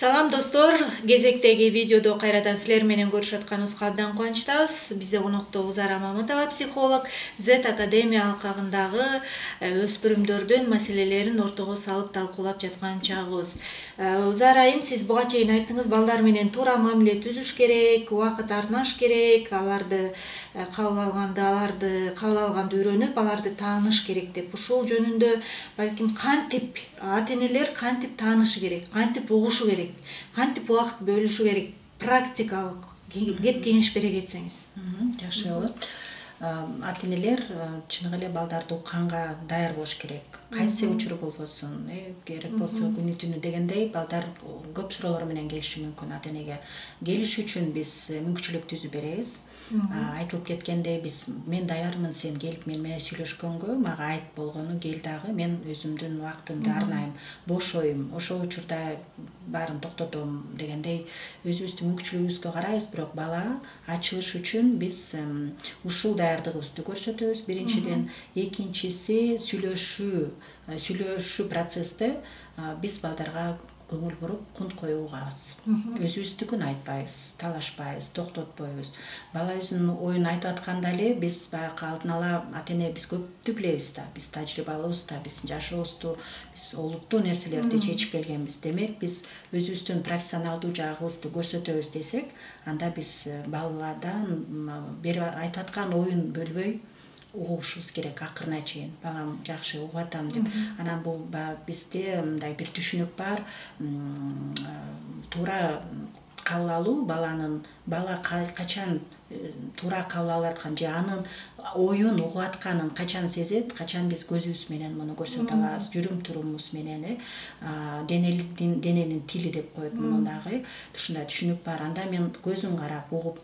Салам достор, кезектеги видеодо кайрадан силер менен көрүшүп атканыбызга абдан кубанычтабыз. Бизде конокто Узара Мамытова психолог, Z Академия алкагындагы өспүрүмдөрдүн маселелерин ортого салып талкуулап жаткан чагыбыз. Узара айым, сиз буга чейин айттыңыз, балдар менен туура мамиле түзүш керек, убакыт арнаш керек, аларды кабыл алганды үйрөнүп, аларды тааныш керек деп. Ушул жөнүндө балким кантип ата энелер кантип таанышы керек, кантип угушу керек, кантип убакыт бөлүшү керек, практикалык кеп кеңеш бере кетсеңиз. Жакшы болот. Ата энелер чыныгы эле балдарды укканга даяр болуш керек. Кайсы учур болбосун, керек болсо күнү түнү дегендей, балдар көп суроолор менен келиши мүмкүн ата энеге. Келиш үчүн биз мүмкүнчүлүк түзүп беребиз. Айтылып кеткендей, мен даярмын сен келип мен менен сүйлөшкөнгө, мага айт болгону кел дагы, мен өзүмдүн убактымды арнайм, бошойм, ошол учурда баарын токтотом дегендей өзүбүздүн мүмкүнчүлүгүбүзгө карайбыз, бирок бала ачылыш үчүн биз ушул даярдыгыбызды көрсөтөбүз. Биринчиден, экинчиси сүйлөшүү процессте биз балдарга көңүл буруп, кунт коюп угабыз. Өзүбүздүкүн айтпайбыз, талашпайбыз, токтотпойбуз. Бала өзүнүн оюн айтып атканда эле биз баягы алдын ала ата эне биз көптү билебиз да, биз тажрыйбалуубуз да, биздин жашообузду, биз олуттуу нерселерди чечип келгенбиз. Демек, биз өзүбүздүн профессионалдуу жагыбызды көрсөтөбүз десек, анда биз баладан айтып аткан оюн бөлбөй угушубуз керек акырына чейин. Балам жакшы угуп атам деп. Анан бул бизде мындай бир түшүнүк бар. Туура кабыл алуу бала качан туура кабыл алып аткан же анын оюн угуп атканын качан сезет, качан биз көзүбүз менен муну көрсөтө алабыз, жүрүм турумубуз менен, дененин тили деп коет муну дагы. Ушундай түшүнүк бар. Анда мен көзүн карап угуп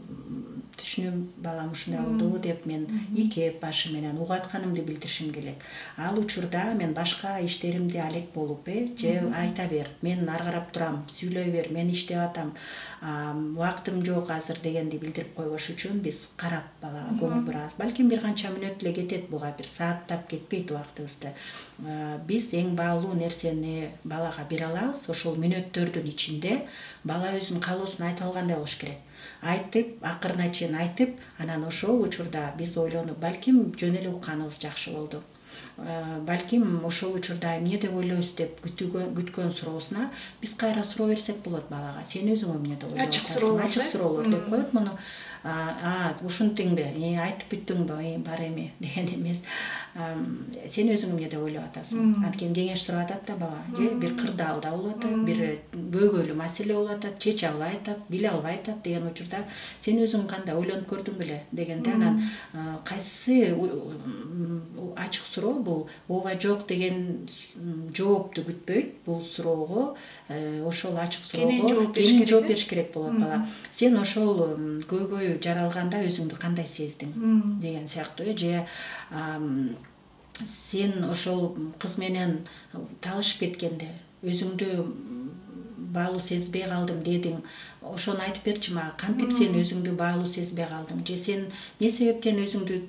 түшүнөм, балам ушундай болду деп мен ийкеп башы менен угуп атканымды билдиришим керек. Ал учурда мен башка иштеримде алек болуп, же айта бер, мен ары карап турам, сүйлөй бер, мен иштеп атам, убактым жок азыр дегенди билдирип койбош үчүн биз карап балага көңүл бурабыз. Балким бир канча мүнөт эле кетет буга, бир сааттап кетпейт убактыбызды. Биз эң баалуу нерсени балага бере алабыз. Ошол мүнөттөрдүн ичинде бала өзүнүн каалоосун айта алгандай болуш керек. Айтып, акырына чейин айтып, анан ошол учурда биз ойлонуп, балким жөн эле укканыбыз жакшы болду. Балким ошол учурда эмне деп ойлойсуз деп күткөн суроосуна биз кайра суроо берсек болот балага. Сен өзүң эмне деп ойлоп атасың? Ачык суроолор деп коет муну. Ушунтиңби? Айтып бүттүңбү? Бар эми деген эмес. Сен өзүң эмне деп ойлоп атасың? Анткени кеңеш сурап атат да бала. Же бир кырдаалда болуп атат, бир бөгөлүү маселе болуп атат, чече албай атат, биле албай атат деген учурда сен өзүң кандай ойлонуп көрдүң беле дегенде анан кайсы ачык суроо бул ооба жок деген жоопту күтпөйт. Бул суроого, ошол ачык суроого кенен жооп бериш керек болот бала. Сен ошол көйгөй жаралганда өзүңдү кандай сездиң деген сыяктуу, же сен ошол кыз менен талашып кеткенде өзүңдү баалуу сезбей калдым дедиң, ошону айтып берчи мага. Кантип сен өзүңдү баалуу сезбей калдың? Же сен эмне себептен өзүңдү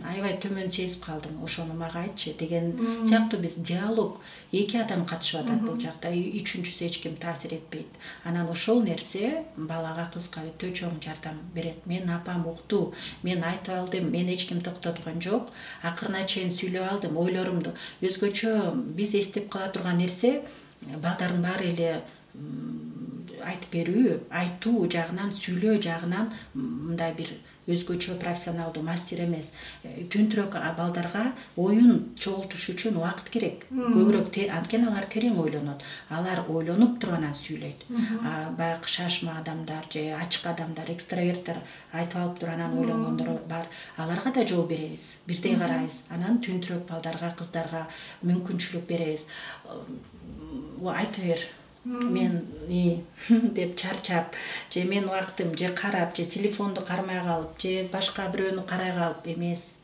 аябай төмөн сезип калдың? Ошону мага айтчы деген сыяктуу биз диалог, эки адам катышып атат бул жакта, үчүнчүсү эч ким таасир этпейт. Анан ошол нерсе балага, кызга өтө чоң жардам берет. Мен апам укту, мен айтып алдым, мен эч ким токтоткон жок, акырына чейин сүйлөп алдым, ойлорумду. Өзгөчө биз эстеп кала турган нерсе балдардын баары эле айтып берүү, айтуу жагынан, сүйлөө жагынан мындай бир өзгөчө профессионалдуу мастер эмес. Түнтүрөөк балдарга оюн чогултуш үчүн убакыт керек. Көбүрөөк, анткени алар терең ойлонот. Алар ойлонуп туруп анан сүйлөйт. Баягы шашма адамдар же ачык адамдар, экстраверттер айтып алып туруп анан ойлонгондор бар. Аларга да жол беребиз, бирдей карайбыз. Анан түнтүрөөк балдарга, кыздарга мүмкүнчүлүк беребиз. Айта бер, мен деп чарчап, же мен убактым же карап, же телефонду кармай калып, же башка бирөөнү карай калып эмес.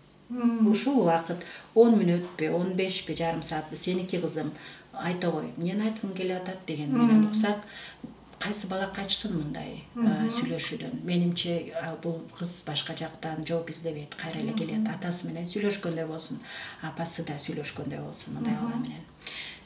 Ушул убакыт 10 мүнөтпү, 15пи, жарым саатпы, сеники кызым, айта кой, эмнени айткың келип атат деген менен уксак, кайсы бала качсын мындай сүйлөшүүдөн. Менимче бул кыз башка жактан жооп издебейт, кайра эле келет, атасы менен сүйлөшкөндөй болсун, апасы да сүйлөшкөндөй болсун мындай бала менен.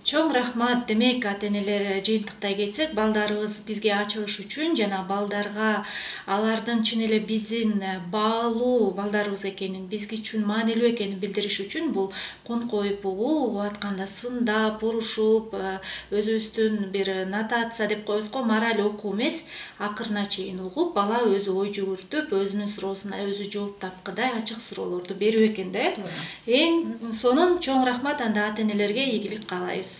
Чоң рахмат. Демек, ата-энелер жыйынтыктай кетсек, балдарыбыз бизге ачылыш үчүн жана балдарга алардын чын эле биздин баалуу балдарыбыз экенин, бизге үчүн маанилүү экенин билдириш үчүн бул кон коюп угуп атканда сындап, урушуп, өзүбүздүн бир нотация деп коебуз го, мораль окуу эмес, акырына чейин угуп, бала өзү ой жүгүртүп, өзүнүн суроосуна өзү жооп тапкыдай ачык суроолорду берүү экен да. Эң сонун чоң рахмат анда ата-энелерге, ийгилик каалайбыз.